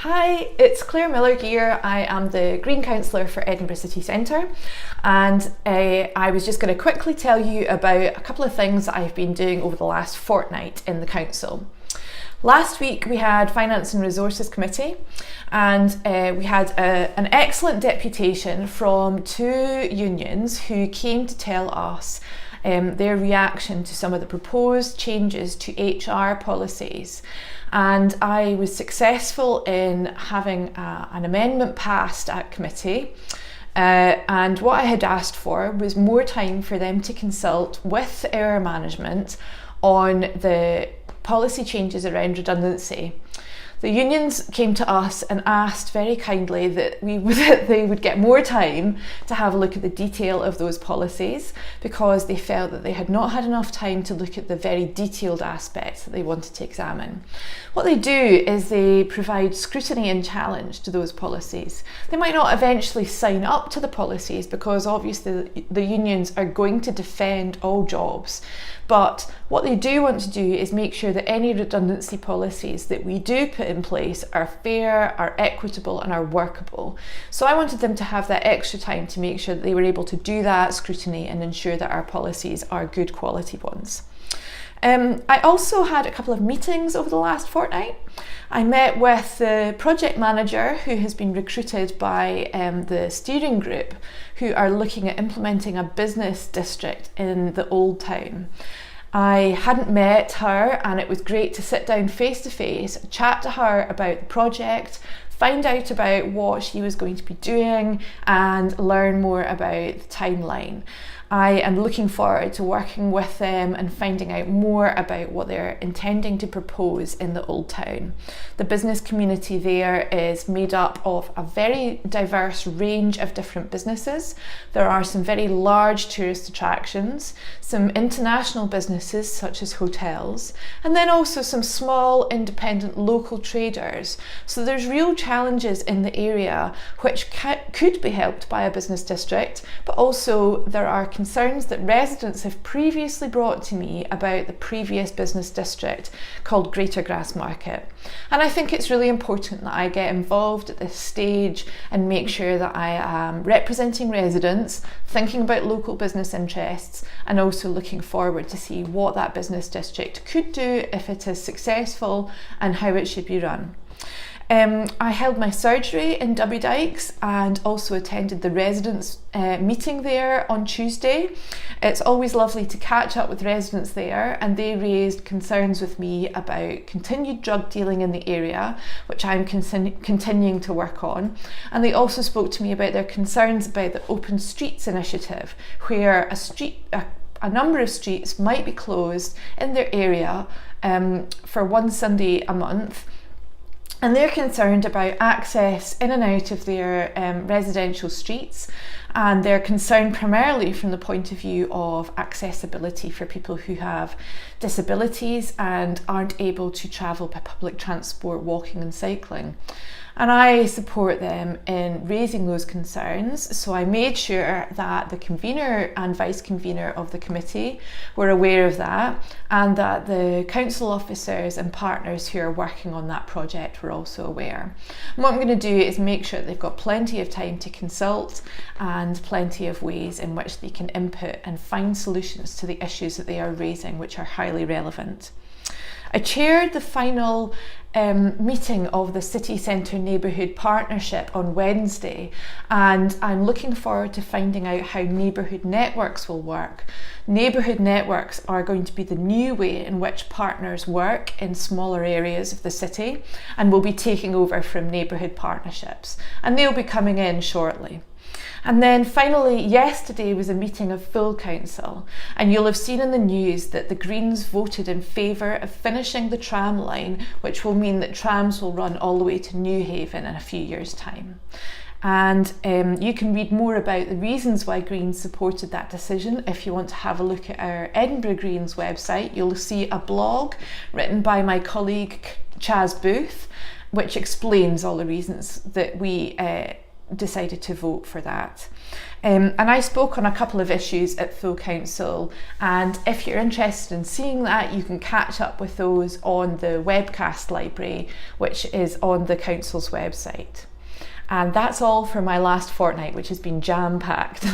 Hi, it's Claire Miller here. I am the Green Councillor for Edinburgh City Centre, and I was just going to quickly tell you about a couple of things that I've been doing over the last fortnight in the council. Last week we had Finance and Resources Committee, and we had an excellent deputation from two unions who came to tell us their reaction to some of the proposed changes to HR policies. And I was successful in having an amendment passed at committee. And what I had asked for was more time for them to consult with our management on the policy changes around redundancy. The unions came to us and asked very kindly that they would get more time to have a look at the detail of those policies, because they felt that they had not had enough time to look at the very detailed aspects that they wanted to examine. What they do is they provide scrutiny and challenge to those policies. They might not eventually sign up to the policies, because obviously the unions are going to defend all jobs. But what they do want to do is make sure that any redundancy policies that we do put in place are fair, are equitable and are workable. So I wanted them to have that extra time to make sure that they were able to do that scrutiny and ensure that our policies are good quality ones. I also had a couple of meetings over the last fortnight. I met with the project manager who has been recruited by the steering group, who are looking at implementing a business district in the Old Town. I hadn't met her, and it was great to sit down face to face, chat to her about the project, find out about what she was going to be doing and learn more about the timeline. I am looking forward to working with them and finding out more about what they're intending to propose in the Old Town. The business community there is made up of a very diverse range of different businesses. There are some very large tourist attractions, some international businesses such as hotels, and then also some small independent local traders. So there's real challenges in the area which could be helped by a business district, but also there are concerns that residents have previously brought to me about the previous business district called Greater Grassmarket. And I think it's really important that I get involved at this stage and make sure that I am representing residents, thinking about local business interests, and also looking forward to see what that business district could do if it is successful and how it should be run. I held my surgery in Dumbiedykes and also attended the residents meeting there on Tuesday. It's always lovely to catch up with residents there, and they raised concerns with me about continued drug dealing in the area, which I'm continuing to work on. And they also spoke to me about their concerns about the Open Streets initiative, where a number of streets might be closed in their area for one Sunday a month. And they're concerned about access in and out of their residential streets, and they're concerned primarily from the point of view of accessibility for people who have disabilities and aren't able to travel by public transport, walking and cycling. And I support them in raising those concerns, so I made sure that the convener and vice convener of the committee were aware of that, and that the council officers and partners who are working on that project were also aware. And what I'm going to do is make sure that they've got plenty of time to consult and plenty of ways in which they can input and find solutions to the issues that they are raising, which are highly relevant. I chaired the final meeting of the City Centre Neighbourhood Partnership on Wednesday, and I'm looking forward to finding out how neighbourhood networks will work. Neighbourhood networks are going to be the new way in which partners work in smaller areas of the city, and will be taking over from neighbourhood partnerships, and they'll be coming in shortly. And then finally, yesterday was a meeting of full council, and you'll have seen in the news that the Greens voted in favour of finishing the tram line, which will mean that trams will run all the way to Newhaven in a few years' time. And you can read more about the reasons why Greens supported that decision if you want to have a look at our Edinburgh Greens website. You'll see a blog written by my colleague Chaz Booth, which explains all the reasons that we decided to vote for that. And I spoke on a couple of issues at full council, and if you're interested in seeing that, you can catch up with those on the webcast library, which is on the council's website. And that's all for my last fortnight, which has been jam-packed.